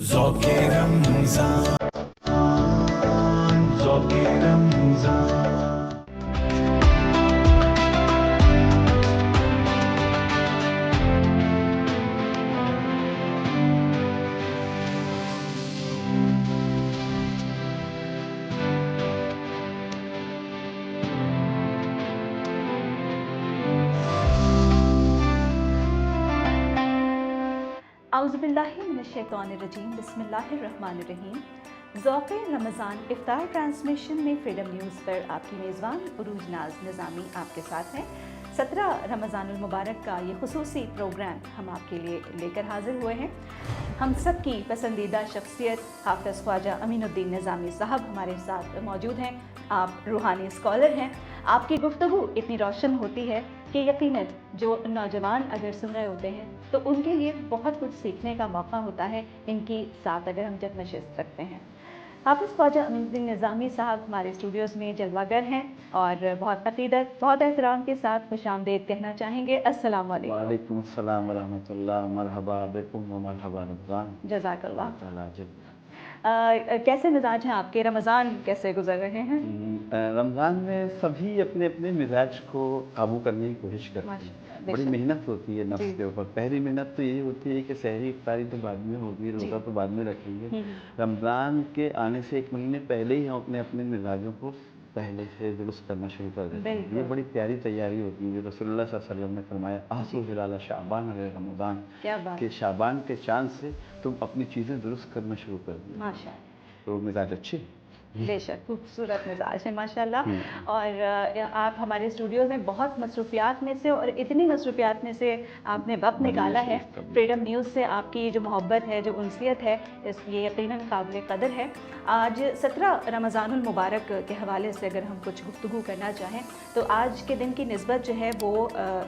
ذوق رمضان ذوق رمضان औज़ुबिल्लाहिमिनश्शैतानिर्रजीम बिस्मिल्लाहिर्रहमानिर्रहीम। ज़ौक़ रमज़ान इफ्तार ट्रांसमिशन में फ्रीडम न्यूज़ पर आपकी मेज़बान उरूज नाज निज़ामी आपके साथ हैं। 17 रमज़ानुल मुबारक का ये खुसूसी प्रोग्राम हम आपके लिए लेकर हाज़िर हुए हैं। हम सब की पसंदीदा शख्सियत हाफ़िज़ ख्वाजा अमीनुद्दीन निज़ामी साहब हमारे साथ मौजूद हैं। आप रूहानी स्कॉलर हैं। आपकी गुफ्तगू इतनी रोशन होती है कि यकीनन जो नौजवान अगर सुन रहे होते हैं तो उनके लिए बहुत कुछ सीखने का मौका होता है इनकी साथ अगर हम जब नशिस्त रखते हैं। हाफ़िज़ ख्वाजा अमीनुद्दीन निज़ामी साहब हमारे स्टूडियोज़ में जलवागर हैं और बहुत अक़ीदत बहुत एहतराम के साथ खुशामदीद कहना चाहेंगे। अस्सलाम वालेकुम। वालेकुम अस्सलाम व रहमतुल्लाह। मरहबा बिकुम व मरहबा रमज़ान। जज़ाकल्लाह। ताला कैसे मिजाज हैं आपके? रमज़ान कैसे गुजर रहे हैं? रमज़ान में सभी अपने अपने मिजाज को काबू करने की कोशिश करते हैं। बड़ी मेहनत होती है नफ्स के ऊपर। पहली मेहनत तो यही होती है कि सहरी इफ्तारी तो बाद में होगी, रोज़ा तो बाद में रखेंगे। रमज़ान के आने से एक महीने पहले ही हम अपने अपने मिजाजों को पहले से दुरुस्त करना शुरू कर देते हैं। ये बड़ी प्यारी तैयारी होती है। रसूलुल्लाह सल्लल्लाहु अलैहि वसल्लम ने फरमाया आसू हिलाल शाबान अगर रमज़ान के शाबान के चाँद से तुम अपनी चीज़ें दुरुस्त करना शुरू कर दो। माशाअल्लाह। तो मिजाज अच्छे बेशक खूबसूरत मिजाज है माशाल्लाह। और आप हमारे स्टूडियोज़ में बहुत मसरूफियात में से और इतनी मसरूफियात में से आपने वक्त निकाला है। फ्रीडम न्यूज़ से आपकी जो मोहब्बत है, जो उनसियत है, ये यकीनन काबिल कदर है। आज 17 रमज़ानुल मुबारक के हवाले से अगर हम कुछ गुफ्तगू करना चाहें तो आज के दिन की निस्बत जो है वो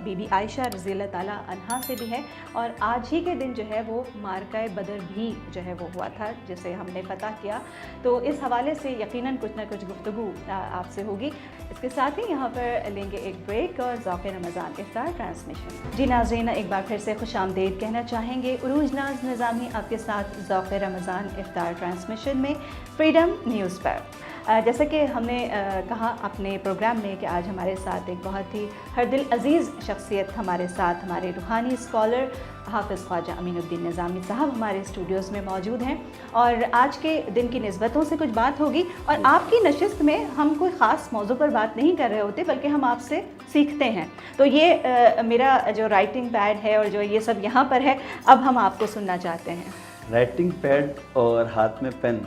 बीबी आयशा रज़ियल्लाहु ताला अन्हा से भी है और आज ही के दिन जो है वो मारका बदर भी जो है वो हुआ था जिसे हमने फ़तह किया। तो इस हवाले से यकीनन कुछ ना कुछ गुफ्तगू आपसे होगी। इसके साथ ही यहाँ पर लेंगे एक ब्रेक और ज़ौक़ रमज़ान इफ्तार ट्रांसमिशन। जी नाज़रीन, एक बार फिर से खुशामदीद कहना चाहेंगे। उरूज नाज निज़ामी आपके साथ ज़ौक़ रमज़ान इफ्तार ट्रांसमिशन में फ्रीडम न्यूज़ पर। जैसा कि हमने कहा अपने प्रोग्राम में कि आज हमारे साथ एक बहुत ही हर दिल अज़ीज़ शख्सियत हमारे साथ हमारे रूहानी स्कॉलर हाफ़िज़ ख्वाजा अमीनुद्दीन निज़ामी साहब हमारे स्टूडियोज़ में मौजूद हैं और आज के दिन की निस्बतों से कुछ बात होगी। और आपकी नशिस्त में हम कोई ख़ास मौजू पर बात नहीं कर रहे होते बल्कि हम आपसे सीखते हैं। तो ये मेरा जो राइटिंग पैड है और जो ये सब यहाँ पर है, अब हम आपको सुनना चाहते हैं। राइटिंग पैड और हाथ में पेन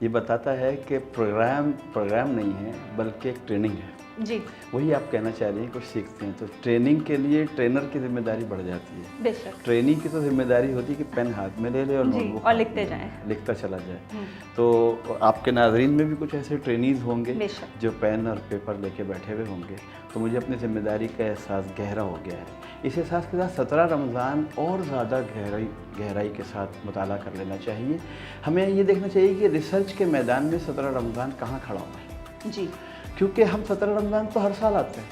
ये बताता है कि प्रोग्राम नहीं है बल्कि एक ट्रेनिंग है। जी, वही आप कहना चाह रही हैं, कुछ सीखते हैं तो ट्रेनिंग के लिए ट्रेनर की जिम्मेदारी बढ़ जाती है। बेशक। ट्रेनिंग की तो जिम्मेदारी होती है कि पेन हाथ में ले ले और नोटबुक और लिखते जाएं, लिखता चला जाए। तो आपके नाज़रीन में भी कुछ ऐसे ट्रेनीज़ होंगे जो पेन और पेपर लेके बैठे हुए होंगे। तो मुझे अपनी जिम्मेदारी का एहसास गहरा हो गया है। इस एहसास के साथ 17 रमज़ान और ज़्यादा गहराई के साथ मुताला कर लेना चाहिए। हमें ये देखना चाहिए कि रिसर्च के मैदान में 17 रमज़ान कहाँ खड़ा हुआ है। जी, क्योंकि हम 17 रमज़ान तो हर साल आते हैं,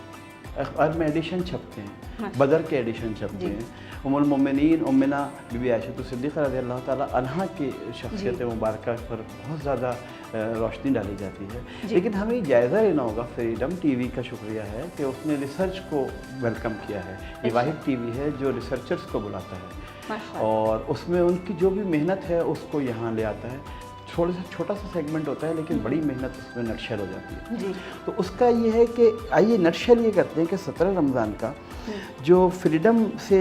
अखबार में एडिशन छपते हैं, बदर के एडिशन छपते हैं। उम्मुल मोमिनीन उम्मिना बीबी आयशा सिद्दीक़ा रज़ियल्लाहु ताला अन्हा की शख्सियत मुबारक पर बहुत ज़्यादा रोशनी डाली जाती है। लेकिन हमें जायज़ा लेना होगा। फ्रीडम टीवी का शुक्रिया है कि उसने रिसर्च को वेलकम किया है। ये वाहिद टीवी है जो रिसर्चर्स को बुलाता है और उसमें उनकी जो भी मेहनत है उसको यहाँ ले आता है। छोटा सा सेगमेंट होता है लेकिन बड़ी मेहनत उसमें नटशेल हो जाती है। जी। तो उसका ये है कि आइए नटशेल ये करते हैं कि 17 रमज़ान का जो फ्रीडम से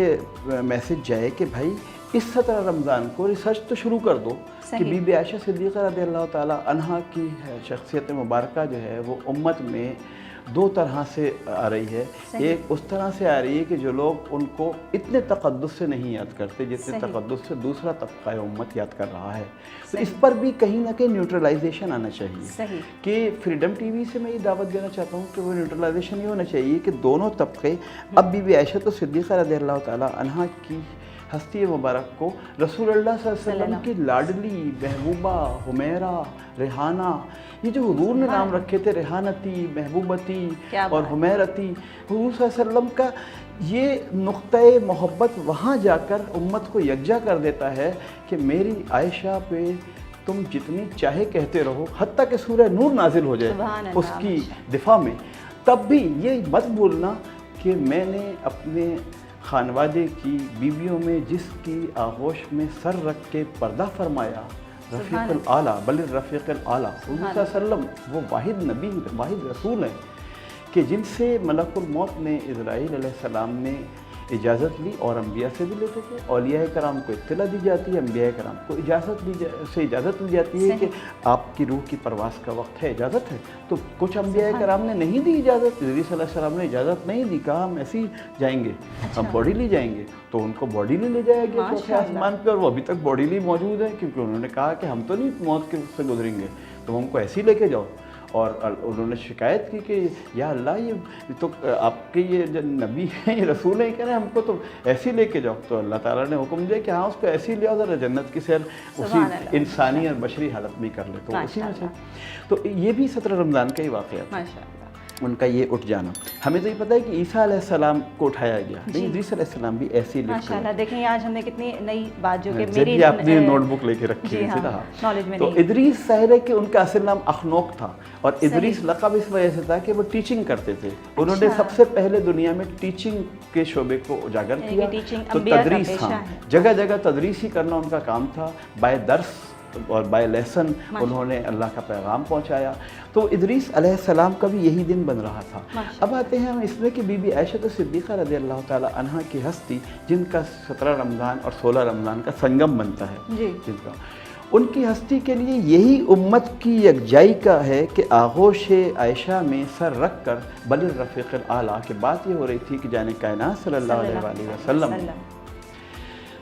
मैसेज जाए कि भाई इस 17 रमज़ान को रिसर्च तो शुरू कर दो कि बीबी आयशा सिद्दीक़ा रज़ियल्लाहु ताला अन्हा की शख्सियत मुबारक जो है वो उम्मत में दो तरह से आ रही है। एक उस तरह से आ रही है कि जो लोग उनको इतने तक़द्दुस से नहीं याद करते जितने तक़द्दुस से दूसरा तबक़ा उम्मत याद कर रहा है। तो इस पर भी कहीं ना कहीं न्यूट्रलाइजेशन आना चाहिए। कि फ्रीडम टीवी से मैं ये दावत देना चाहता हूँ कि वो न्यूट्रलाइजेशन ये होना चाहिए कि दोनों तबक़े अब बीबी आयशा तो सिद्दीक़ा रज़ियल्लाहु ताला अन्हा की हस्ती मुबारक को रसूलुल्लाह सल्लल्लाहु अलैहि वसल्लम की लाडली महबूबा हुमैरा रेहाना, ये जो हुजूर ने नाम रखे थे रेहानती महबूबती और हुमैरती, हुजूर सल्लल्लाहु अलैहि वसल्लम का یہ نقطۂ محبت وہاں جا کر امت کو یکجا کر دیتا ہے کہ میری عائشہ پہ تم جتنی چاہے کہتے رہو، حتیٰ کہ سورہ نور نازل ہو جائے سبحان اللہ، اس کی دفاع میں، تب بھی یہ مت بولنا کہ میں نے اپنے خانوادے کی بیویوں میں جس کی آغوش میں سر رکھ کے پردہ فرمایا، رفیق الاعلیٰ بل رفیق الاعلیٰ، حضور صلی اللہ علیہ وسلم وہ واحد نبی، واحد رسول ہیں کہ جن سے ملک الموت نے، اسرائیل علیہ السلام نے اجازت لی، اور انبیاء سے بھی لیتے تھے، اولیاء کرام کو اطلاع دی جاتی ہے، انبیاء کرام کو اجازت لی جاتی ہے کہ آپ کی روح کی پرواز کا وقت ہے، اجازت ہے۔ تو کچھ انبیاء کرام نے نہیں دی اجازت، ادریس علیہ السلام نے اجازت نہیں دی، کہا ہم ایسے ہی جائیں گے، ہم باڈی لی جائیں گے، تو ان کو باڈی لے جایا گیا چوتھے آسمان پہ، اور وہ ابھی تک باڈی لی موجود ہے، کیونکہ انہوں نے کہا کہ ہم تو نہیں موت کے سے گزریں گے، تو ہم کو ایسے ہی لے کے جاؤ۔ اور انہوں نے شکایت کی کہ یا اللہ یہ تو آپ کے یہ جو نبی ہیں، یہ رسول ہیں، کہہ رہے ہیں ہم کو تو ایسے ہی لے کے جاؤ۔ تو اللہ تعالیٰ نے حکم دیا کہ ہاں اس کو ایسے ہی لے آؤ، ذرا جنت کی سیر اسی انسانی اور بشری حالت میں کر لے، تو اسی میں سے۔ تو یہ بھی 17 رمضان کا ہی واقعہ تھا ان کا یہ اٹھ جانا۔ ہمیں تو یہ پتہ ہے کہ عیسیٰ علیہ السلام کو اٹھایا گیا، لیکن ادریس علیہ السلام بھی ایسے ہی لکھتے ہیں۔ ماشاءاللہ، دیکھیں آج ہم نے کتنی نئی بات جو کہ میری میری آپ نے نوٹ بک لے کے رکھی ہے نالج میں تو ادریس ظاہر ہے کہ ان کا اصل نام اخنوک تھا، اور ادریس لقب اس وجہ سے تھا کہ وہ ٹیچنگ کرتے تھے، انہوں نے سب سے پہلے دنیا میں ٹیچنگ کے شعبے کو اجاگر کیا، تو تدریس، ہاں جگہ جگہ تدریس ہی کرنا ان کا کام تھا، بائے درس اور بائی لیسن انہوں نے اللہ کا پیغام پہنچایا۔ تو ادریس علیہ السلام کا بھی یہی دن بن رہا تھا۔ اب آتے ہیں ہم اس میں کہ بی بی عائشہ صدیقہ رضی اللہ تعالی عنہا کی ہستی، جن کا 17 رمضان اور 16 رمضان کا سنگم بنتا ہے، جن کا ان کی ہستی کے لیے یہی امت کی یکجائی کا ہے کہ آغوش عائشہ میں سر رکھ کر بل الرفیق الاعلیٰ، کہ بات یہ ہو رہی تھی کہ جان کائنات صلی اللہ علیہ وآلہ وسلم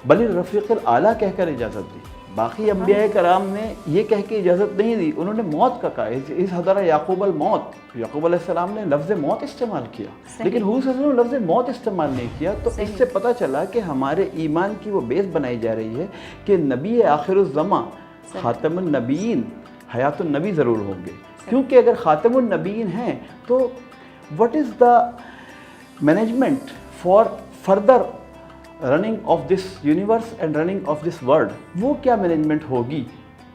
بل الرفیق الاعلیٰ کہہ کر اجازت دی۔ باقی انبیاء کرام نے یہ کہہ کے اجازت نہیں دی، انہوں نے موت کا کہا، اس حضر یعقوب الموت، یعقوب علیہ السلام نے لفظ موت استعمال کیا، لیکن حضور صلی اللہ علیہ وسلم نے لفظ موت استعمال نہیں کیا۔ تو اس سے پتہ چلا کہ ہمارے ایمان کی وہ بیس بنائی جا رہی ہے کہ نبی آخر الزماں، خاتم النبیین، حیات النبی ضرور ہوں گے، کیونکہ اگر خاتم النبیین ہیں تو what is the management for further running of this universe and running of this world, وہ کیا مینجمنٹ ہوگی؟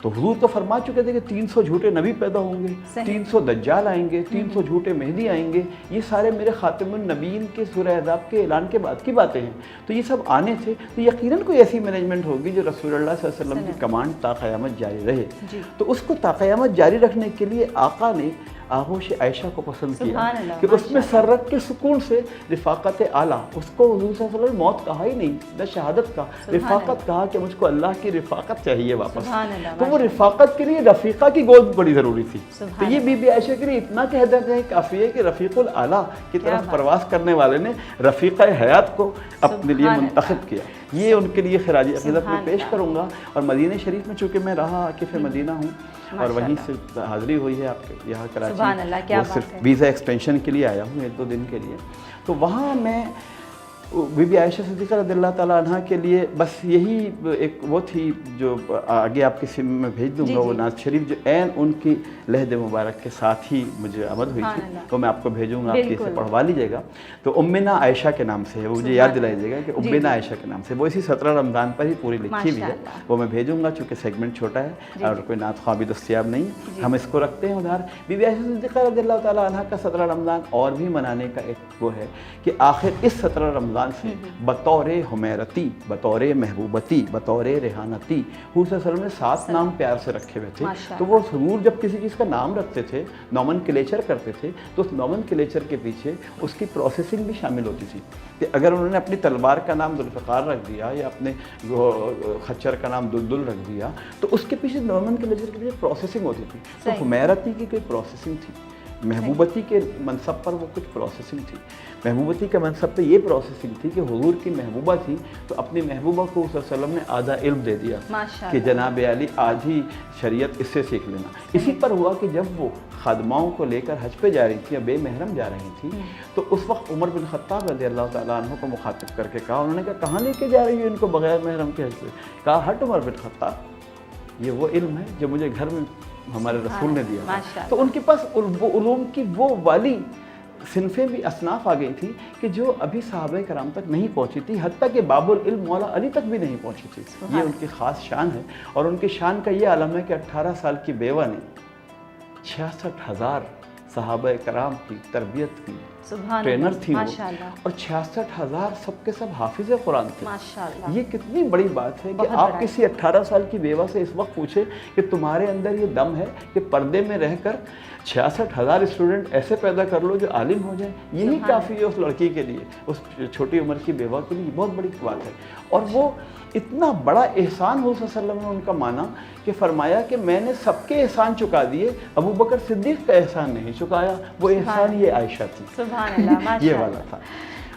تو حضور تو فرما چکے تھے کہ 300 جھوٹے نبی پیدا ہوں گے، 300 دجال آئیں گے، 300 جھوٹے مہدی آئیں گے، یہ سارے میرے خاتم النبیین کے سورہ احزاب کے اعلان کے بعد کی باتیں ہیں، تو یہ سب آنے تھے، تو یقیناً کوئی ایسی مینجمنٹ ہوگی جو رسول اللہ صلی اللہ علیہ وسلم کی کمانڈ تا قیامت جاری رہے۔ تو اس کو تا قیامت جاری رکھنے کے لیے آقا نے آغوش عائشہ کو پسند کیا کہ اس میں سر رکھ کے سکون سے رفاقت اعلیٰ، اس کو حضور صلی اللہ علیہ وسلم نے موت کہا ہی نہیں، نہ شہادت کا، رفاقت کہا کہ مجھ کو اللہ کی رفاقت چاہیے واپس۔ تو وہ رفاقت کے لیے رفیقہ کی گود بڑی ضروری تھی، تو یہ بی بی عائشہ کے لیے اتنا کہہ دیتے ہیں کافی ہے کہ رفیق الاعلیٰ کی طرف پرواز کرنے والے نے رفیقہ حیات کو اپنے لیے منتخب کیا۔ یہ ان کے لیے خراج عقیدت میں پیش کروں گا۔ اور مدینہ شریف میں چونکہ میں رہا عاکف مدینہ ہوں اور وہیں سے حاضری ہوئی ہے آپ کے یہاں کراچی، وہ صرف ویزا ایکسٹینشن کے لیے آیا ہوں 1-2 دن کے لیے، تو وہاں میں بی بی عائشہ صدیقہ رضی اللہ تعالیٰ عنہ کے لیے بس یہی ایک وہ تھی جو آگے آپ کے سم میں بھیج دوں گا، وہ نعت شریف جو عین ان کی لہد مبارک کے ساتھ ہی مجھے آمد ہوئی تھی، تو میں آپ کو بھیجوں گا، آپ اسے پڑھوا لیجیے گا۔ تو امنا عائشہ کے نام سے ہے، وہ مجھے یاد دلا دیجیے گا کہ امنا عائشہ کے نام سے، وہ اسی 17 رمضان پر ہی پوری لکھی ہوئی ہے، وہ میں بھیجوں گا، چونکہ سیگمنٹ چھوٹا ہے اور کوئی نعت خواہ بھی دستیاب نہیں، ہم اس کو رکھتے ہیں ادھر۔ بی بی عائشہ صدیقہ رضی اللہ تعالیٰ عنہ کا 17 رمضان اور بھی منانے کا ایک وہ ہے کہ آخر اس 17 رمضان سے بطور حمیرتی، بطور محبوبتی، بطور ریحانتی، حضور صلی اللہ علیہ وسلم نے 7 نام پیار سے رکھے ہوئے تھے۔ تو وہ حضور جب کسی چیز کا نام رکھتے تھے، نومن کلیچر کرتے تھے، تو اس نومن کلیچر کے پیچھے اس کی پروسیسنگ بھی شامل ہوتی تھی کہ اگر انہوں نے اپنی تلوار کا نام ذوالفقار رکھ دیا یا اپنے خچر کا نام دلدل رکھ دیا، تو اس کے پیچھے نومن کلیچر کے پیچھے پروسیسنگ ہوتی تھی۔ تو حمیرتی کی کوئی پروسیسنگ تھی، محبوبتی کے منصب پر وہ کچھ پروسیسنگ تھی، محبوبتی کے منصب پہ یہ پروسیسنگ تھی کہ حضور کی محبوبہ تھی تو اپنی محبوبہ کو صلی اللہ علیہ وسلم نے آدھا علم دے دیا کہ جناب علی آدھی شریعت اس سے سیکھ لینا۔ اسی پر ہوا کہ جب وہ خادماؤں کو لے کر حج پہ جا رہی تھی یا بے محرم جا رہی تھی، تو اس وقت عمر بن خطاب رضی اللہ تعالیٰ عنہ کو مخاطب کر کے کہا، انہوں نے کہا کہاں لے کے جا رہی ہے ان کو بغیر محرم کے حج پہ؟ کہا ہٹ عمر بن خطاب، یہ وہ علم ہے جو مجھے گھر میں ہمارے رسول نے دیا۔ تو ان کے پاس علوم کی وہ والی सिनफ़ें भी असनाफ आ गई थी कि जो अभी सहाबा करام तक नहीं पहुंची थी, हत्ता कि बाबुल इल्म मौला अली तक भी नहीं पहुंची थी। ये उनकी ख़ास शान है, और उनकी शान का ये आलम है कि 18 साल की बेवा ने 66,000 सहाबा कराम की तरबियत की, ट्रेनर थी वो, और 66,000 सबके सब हाफिज़ कुरान थे। माशाअल्लाह। ये कितनी बड़ी बात है कि आप किसी 18 साल की बेवा से इस वक्त पूछे कि तुम्हारे अंदर ये दम है कि पर्दे में रहकर 66,000 स्टूडेंट ऐसे पैदा कर लो जो आलिम हो जाए, यही काफ़ी है उस लड़की के लिए, उस छोटी उम्र की बेवा के लिए। बहुत बड़ी बात है। और वो इतना बड़ा एहसान हुज़ूर सल्लल्लाहु अलैहि वसल्लम ने उनका माना कि फरमाया कि मैंने सबके एहसान चुका दिए, अबू बकर सिद्दीक़ का एहसान नहीं चुकाया, वो एहसान ये आयशा थी। सुभान अल्लाह, माशाअल्लाह। ये वाला था।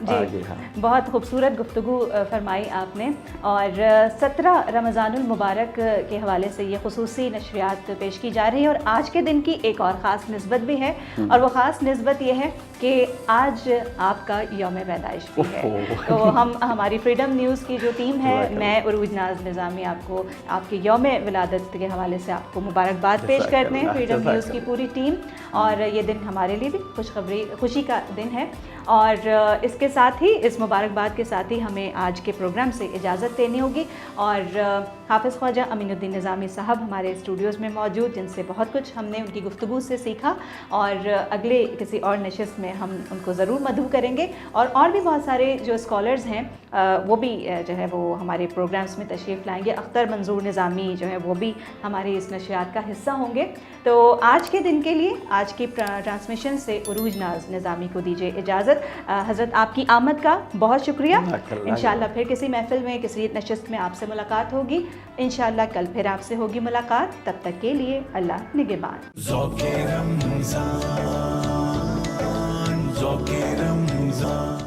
जी, बहुत खूबसूरत गुफ्तगू फरमाई आपने। और 17 रमज़ानुल मुबारक के हवाले से ये खुसूसी नशरियात पेश की जा रही है, और आज के दिन की एक और ख़ास निस्बत भी है, और वो ख़ास निस्बत ये है कि आज आपका यौम पैदाइश भी है। तो हम हमारी फ्रीडम न्यूज़ की जो टीम है, मैं उरूज नाज निज़ामी, आपको आपके यौम विलादत के हवाले से आपको मुबारकबाद पेश करते हैं, फ्रीडम न्यूज़ की पूरी टीम। और ये दिन हमारे लिए भी खुशी का दिन है, और इसके साथ ही, इस मुबारकबाद के साथ ही हमें आज के प्रोग्राम से इजाज़त देनी होगी। और हाफ़िज़ ख्वाजा अमीनुद्दीन निज़ामी साहब हमारे स्टूडियोज़ में मौजूद, जिनसे बहुत कुछ हमने उनकी गुफ्तगू से सीखा, और अगले किसी और नशिस्त में हम उनको ज़रूर मदऊ करेंगे। और भी बहुत सारे जो स्कॉलर्स हैं वो भी जो है वो हमारे प्रोग्राम्स में तशरीफ़ लाएंगे। अख्तर मंजूर निज़ामी जो है वो भी हमारे इस नशियात का हिस्सा होंगे। तो आज के दिन के लिए, आज की ट्रांसमिशन से उरूज नाज निज़ामी को दीजिए इजाज़त। हज़रत आपकी आमद का बहुत शुक्रिया। इंशाअल्लाह फिर किसी महफ़िल में, किसी नशिस्त में आपसे मुलाकात होगी। इंशाअल्लाह कल फिर आपसे होगी मुलाकात। तब तक के लिए अल्लाह निगहबान। ज़ौक़े रमज़ान, ज़ौक़े रमज़ान।